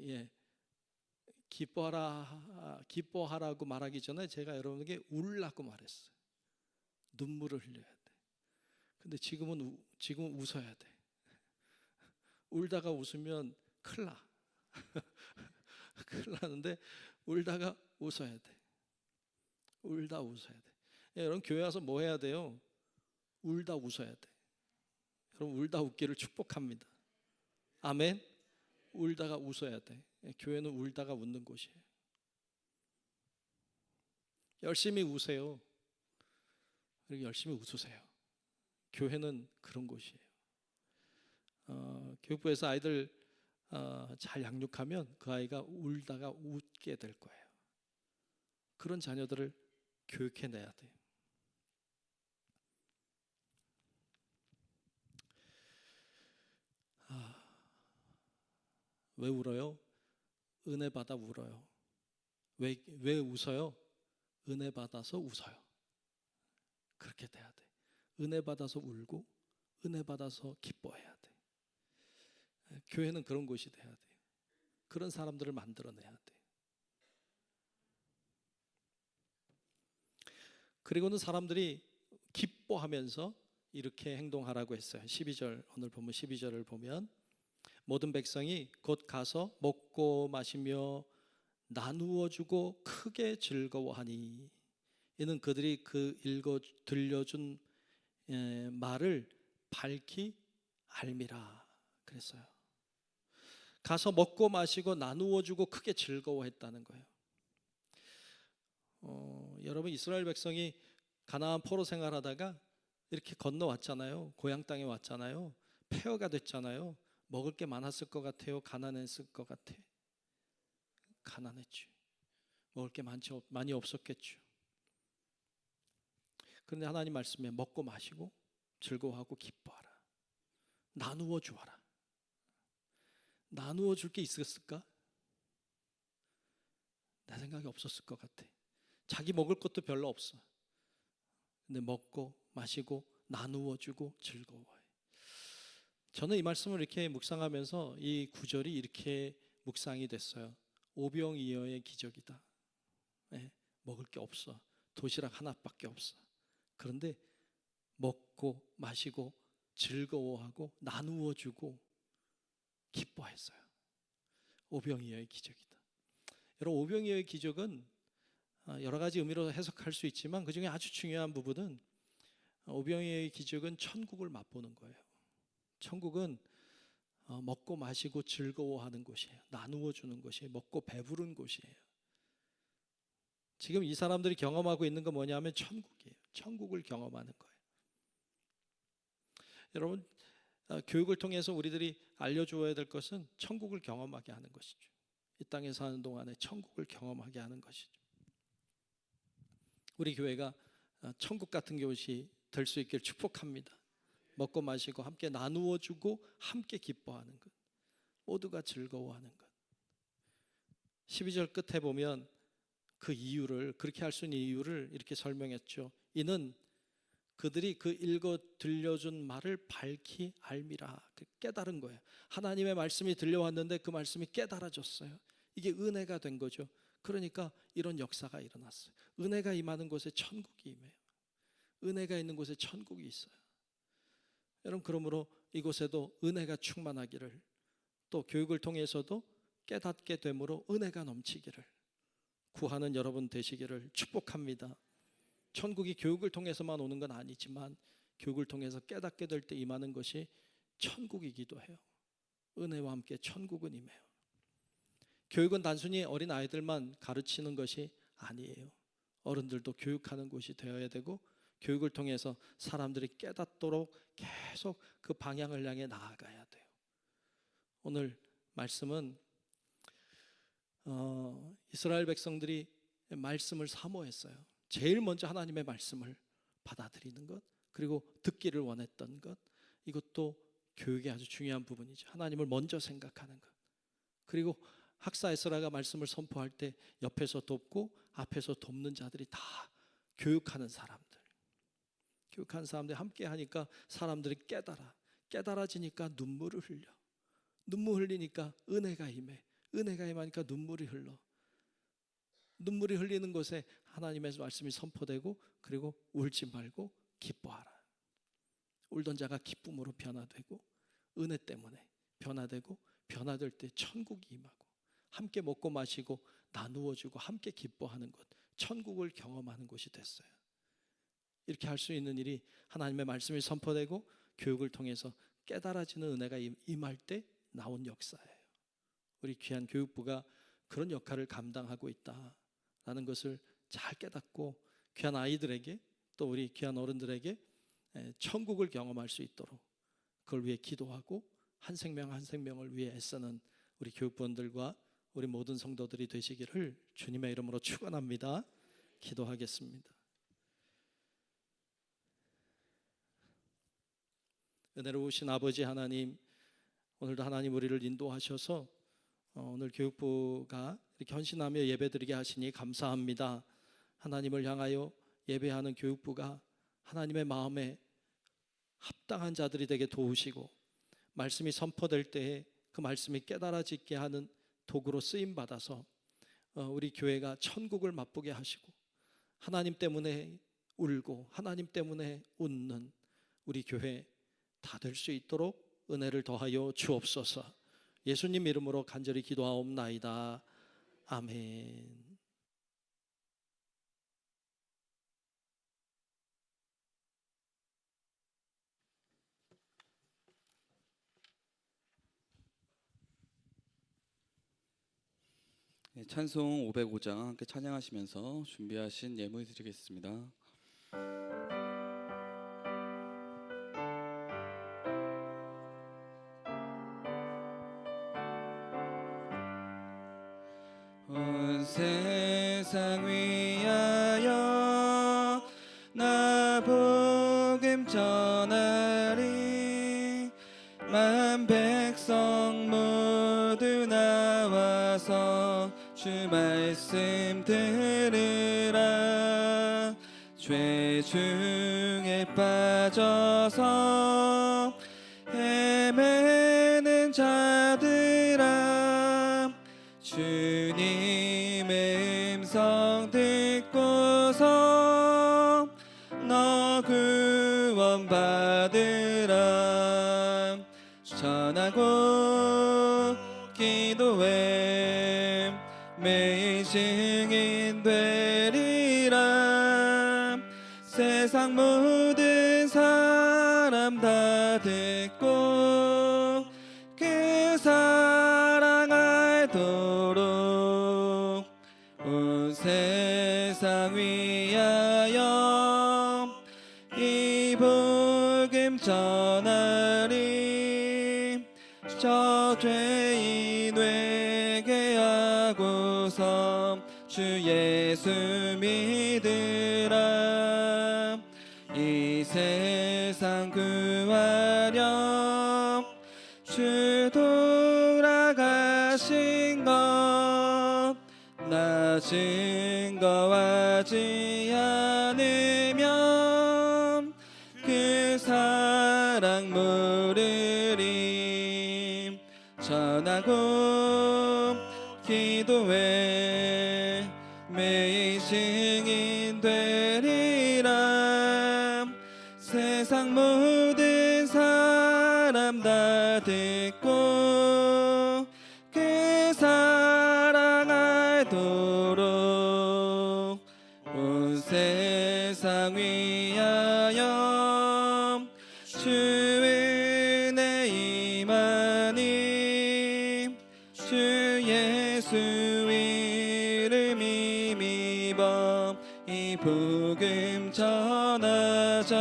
예, 기뻐하라고 말하기 전에 제가 여러분에게 울라고 말했어요. 눈물을 흘려야 돼. 근데 지금 웃어야 돼. 울다가 웃으면 큰일 나. 큰일 나는데 울다가 웃어야 돼. 울다 웃어야 돼. 여러분 교회 와서 뭐 해야 돼요? 울다 웃어야 돼. 여러분 울다 웃기를 축복합니다. 아멘. 울다가 웃어야 돼. 교회는 울다가 웃는 곳이에요. 열심히 우세요. 그리고 열심히 웃으세요. 교회는 그런 곳이에요. 교육부에서 아이들 잘 양육하면 그 아이가 울다가 웃게 될 거예요. 그런 자녀들을 교육해내야 돼요. 왜 울어요? 은혜 받아 울어요. 왜 웃어요? 은혜 받아서 웃어요. 그렇게 돼야 돼. 은혜 받아서 울고 은혜 받아서 기뻐해야 돼. 교회는 그런 곳이 돼야 돼요. 그런 사람들을 만들어내야 돼. 그리고는 사람들이 기뻐하면서 이렇게 행동하라고 했어요. 12절, 오늘 보면 12절을 보면 모든 백성이 곧 가서 먹고 마시며 나누어 주고 크게 즐거워하니, 이는 그들이 그 들려준 말을 밝히 알미라 그랬어요. 가서 먹고 마시고 나누어 주고 크게 즐거워했다는 거예요. 여러분 이스라엘 백성이 가나안 포로 생활하다가 이렇게 건너왔잖아요. 고향 땅에 왔잖아요. 폐허가 됐잖아요. 먹을 게 많았을 것 같아요? 가난했을 것 같아? 가난했죠. 먹을 게 많이 없었겠죠. 그런데 하나님 말씀에 먹고 마시고 즐거워하고 기뻐하라. 나누어 주어라. 나누어 줄 게 있었을까? 내 생각에 없었을 것 같아. 자기 먹을 것도 별로 없어. 근데 먹고 마시고 나누어 주고 즐거워해. 저는 이 말씀을 이렇게 묵상하면서 이 구절이 이렇게 묵상이 됐어요. 오병이어의 기적이다. 네, 먹을 게 없어. 도시락 하나밖에 없어. 그런데 먹고 마시고 즐거워하고 나누어 주고 기뻐했어요. 오병이어의 기적이다. 여러분, 오병이어의 기적은 여러 가지 의미로 해석할 수 있지만 그중에 아주 중요한 부분은 오병이어의 기적은 천국을 맛보는 거예요. 천국은 먹고 마시고 즐거워하는 곳이에요. 나누어 주는 곳이에요. 먹고 배부른 곳이에요. 지금 이 사람들이 경험하고 있는 건 뭐냐면 천국이에요. 천국을 경험하는 거예요. 여러분, 교육을 통해서 우리들이 알려주어야 될 것은 천국을 경험하게 하는 것이죠. 이 땅에 사는 동안에 천국을 경험하게 하는 것이죠. 우리 교회가 천국 같은 곳이 될 수 있기를 축복합니다. 먹고 마시고 함께 나누어 주고 함께 기뻐하는 것, 모두가 즐거워하는 것. 12절 끝에 보면 그 이유를, 그렇게 할 수 있는 이유를 이렇게 설명했죠. 이는 그들이 그 읽어 들려준 말을 밝히 알미라. 깨달은 거예요. 하나님의 말씀이 들려왔는데 그 말씀이 깨달아졌어요. 이게 은혜가 된 거죠. 그러니까 이런 역사가 일어났어요. 은혜가 임하는 곳에 천국이 임해요. 은혜가 있는 곳에 천국이 있어요. 여러분, 그러므로 이곳에도 은혜가 충만하기를, 또 교육을 통해서도 깨닫게 되므로 은혜가 넘치기를 구하는 여러분 되시기를 축복합니다. 천국이 교육을 통해서만 오는 건 아니지만 교육을 통해서 깨닫게 될 때 임하는 것이 천국이기도 해요. 은혜와 함께 천국은 임해요. 교육은 단순히 어린 아이들만 가르치는 것이 아니에요. 어른들도 교육하는 곳이 되어야 되고, 교육을 통해서 사람들이 깨닫도록 계속 그 방향을 향해 나아가야 돼요. 오늘 말씀은 이스라엘 백성들이 말씀을 사모했어요. 제일 먼저 하나님의 말씀을 받아들이는 것, 그리고 듣기를 원했던 것, 이것도 교육의 아주 중요한 부분이죠. 하나님을 먼저 생각하는 것. 그리고 학사 에스라가 말씀을 선포할 때 옆에서 돕고 앞에서 돕는 자들이 다 교육하는 사람들, 교육하는 사람들이 함께 하니까 사람들이 깨달아지니까 눈물을 흘려. 눈물 흘리니까 은혜가 임해. 은혜가 임하니까 눈물이 흘러. 눈물이 흘리는 곳에 하나님의 말씀이 선포되고, 그리고 울지 말고 기뻐하라. 울던 자가 기쁨으로 변화되고, 은혜 때문에 변화되고, 변화될 때 천국이 임하고, 함께 먹고 마시고 나누어 주고 함께 기뻐하는 것, 천국을 경험하는 곳이 됐어요. 이렇게 할 수 있는 일이 하나님의 말씀이 선포되고 교육을 통해서 깨달아지는 은혜가 임할 때 나온 역사예요. 우리 귀한 교육부가 그런 역할을 감당하고 있다라는 것을 잘 깨닫고, 귀한 아이들에게, 또 우리 귀한 어른들에게 천국을 경험할 수 있도록 그걸 위해 기도하고 한 생명 한 생명을 위해 애쓰는 우리 교육부원들과 우리 모든 성도들이 되시기를 주님의 이름으로 축원합니다. 기도하겠습니다. 은혜로우신 아버지 하나님, 오늘도 하나님 우리를 인도하셔서 오늘 교육부가 이렇게 헌신하며 예배드리게 하시니 감사합니다. 하나님을 향하여 예배하는 교육부가 하나님의 마음에 합당한 자들이 되게 도우시고, 말씀이 선포될 때에 그 말씀이 깨달아지게 하는 도구로 쓰임받아서 우리 교회가 천국을 맛보게 하시고, 하나님 때문에 울고 하나님 때문에 웃는 우리 교회 다 될 수 있도록 은혜를 더하여 주옵소서. 예수님 이름으로 간절히 기도하옵나이다. 아멘. 네, 찬송 505장 함께 찬양하시면서 준비하신 예물 드리겠습니다. 세상 위하여 나 복음 전하리. 만 백성 모두 나와서 주 말씀 들으라. 죄 중에 빠져서 헤매는 자들아, 주님의 음성 듣고서 너 구원받으라. 전하고 기도해 매일 증인 되리라. 세상 모든 사람 다 듣고 그 사랑 알도록 온 세상 위하여 이 복음 전하리. 저 죄인 회개하고서 주 예수 믿으라. 이 세상 구하려 주 돌아가신 것 나 증거하지 않으면 그 사랑 모르리. 전하고 기도해 매일 증인 되리라. 세상 모든 사람 다 듣고 그 사랑 알도록 온 세상 위하여 주 은혜 임하니. 주 예수 이름 힘입어 이 복음 전하자.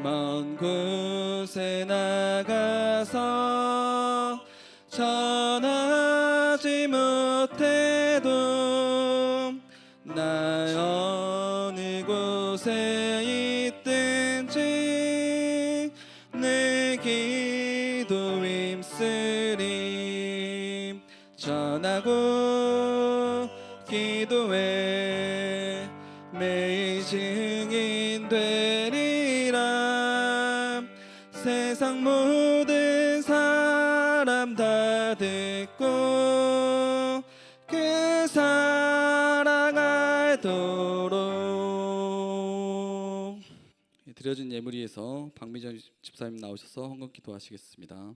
먼 곳에 나가서 전하지 못해도 나 어느 곳에 있든지 내 기도 힘쓰리. 전하고 기도해 매일 증인 되리라. 세상 모든 사람 다 듣고 그 사랑 알도록. 드려진 예물 위에서 박미정 집사님 나오셔서 헌금 기도하시겠습니다.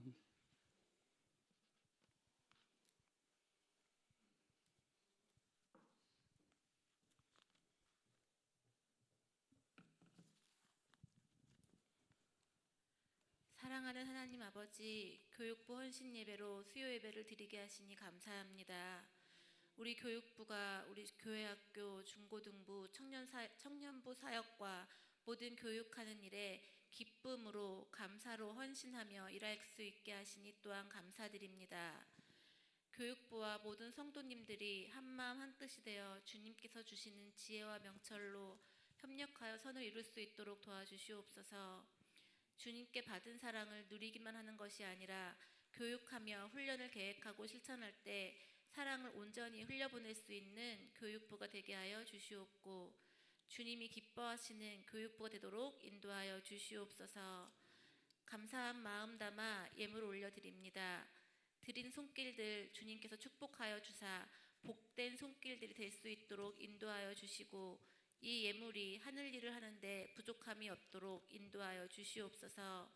사랑하는 하나님 아버지, 교육부 헌신 예배로 수요 예배를 드리게 하시니 감사합니다. 우리 교육부가 우리 교회학교, 중고등부, 청년부 사역과 모든 교육하는 일에 기쁨으로 감사로 헌신하며 일할 수 있게 하시니 또한 감사드립니다. 교육부와 모든 성도님들이 한마음 한뜻이 되어 주님께서 주시는 지혜와 명철로 협력하여 선을 이룰 수 있도록 도와주시옵소서. 주님께 받은 사랑을 누리기만 하는 것이 아니라 교육하며 훈련을 계획하고 실천할 때 사랑을 온전히 흘려보낼 수 있는 교육부가 되게 하여 주시옵고, 주님이 기뻐하시는 교육부가 되도록 인도하여 주시옵소서. 감사한 마음 담아 예물을 올려드립니다. 드린 손길들 주님께서 축복하여 주사 복된 손길들이 될 수 있도록 인도하여 주시고, 이 예물이 하늘 일을 하는데 부족함이 없도록 인도하여 주시옵소서.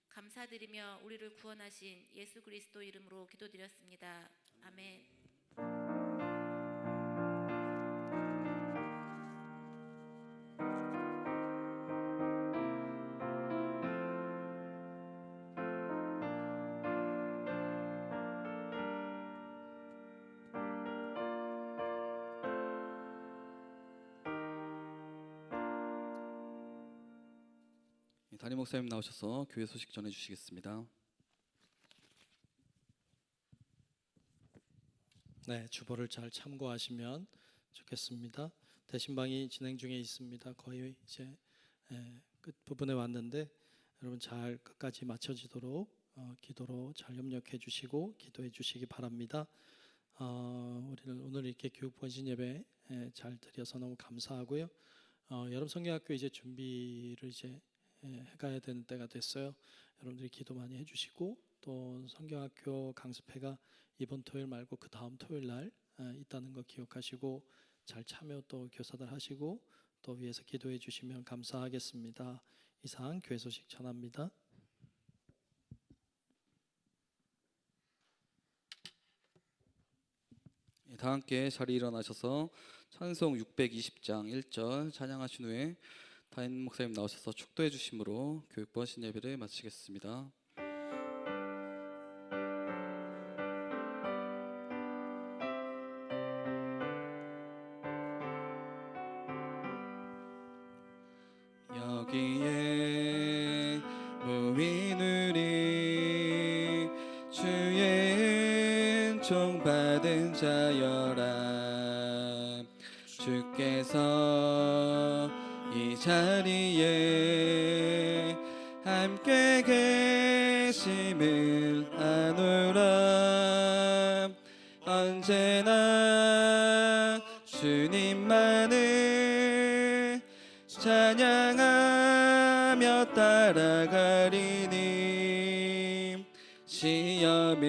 감사드리며 우리를 구원하신 예수 그리스도 이름으로 기도드렸습니다. 아멘. 담임 목사님 나오셔서 교회 소식 전해 주시겠습니다. 네, 주보를 잘 참고하시면 좋겠습니다. 대신방이 진행 중에 있습니다. 거의 이제 끝 부분에 왔는데 여러분 잘 끝까지 마쳐지도록 기도로 잘 협력해 주시고 기도해 주시기 바랍니다. 우리는 오늘 이렇게 교육부 헌신 예배 잘 드려서 너무 감사하고요. 여름 성경학교 이제 준비를 이제 해가야 되는 때가 됐어요. 여러분들이 기도 많이 해주시고 또 성경학교 강습회가 이번 토요일 말고 그 다음 토요일 날 있다는 거 기억하시고 잘 참여 또 교사들 하시고 또 위해서 기도해 주시면 감사하겠습니다. 이상 교회 소식 전합니다. 다 함께 자리 일어나셔서 찬송 620장 1절 찬양하신 후에 담임 목사님 나오셔서 축도해 주심으로 교육부 헌신 예배를 마치겠습니다. 여기에 모인 우리 주의 은총 받은 자여라. 주께서 이 자리에 함께 계심을 아노라. 언제나 주님만을 찬양하며 따라가리니 시험을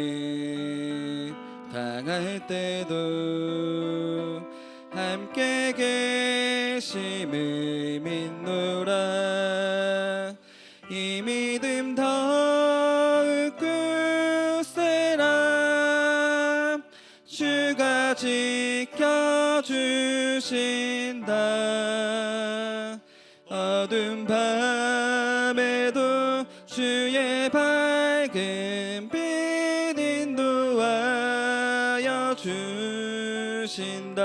당할 때도 함께 계심을 믿노라. 이 믿음 더욱 굳세라. 주가 지켜주신다. 어두운 밤에도 주의 밝은 빛 인도하여 주신다.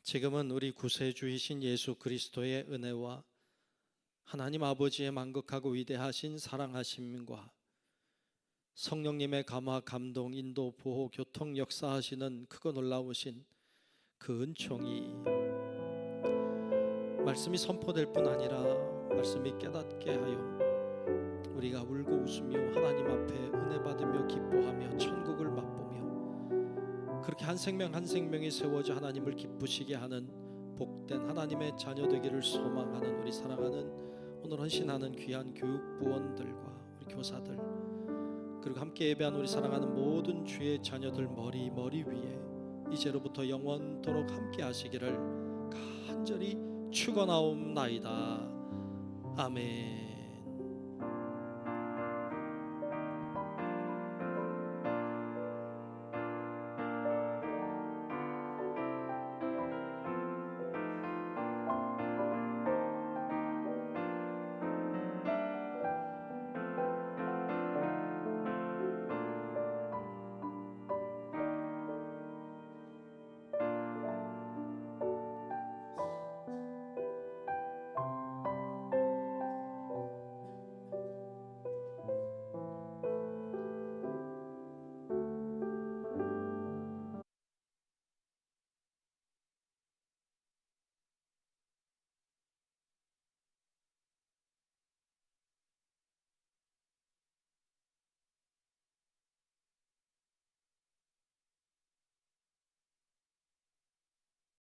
지금은 우리 구세주이신 예수 그리스도의 은혜와 하나님 아버지의 만극하고 위대하신 사랑하심과 성령님의 감화, 감동, 인도, 보호, 교통 역사하시는 크고 놀라우신 그 은총이 말씀이 선포될 뿐 아니라 말씀이 깨닫게 하여 우리가 울고 웃으며 하나님 앞에 은혜 받으며 기뻐하며 천국을 맛보며 그렇게 한 생명 한 생명이 세워져 하나님을 기쁘시게 하는 복된 하나님의 자녀 되기를 소망하는 우리 사랑하는 오늘 헌신하는 귀한 교육부원들과 우리 교사들 그리고 함께 예배한 우리 사랑하는 모든 주의 자녀들 머리 위에 이제로부터 영원토록 함께 하시기를 간절히 축원하옵나이다. 아멘.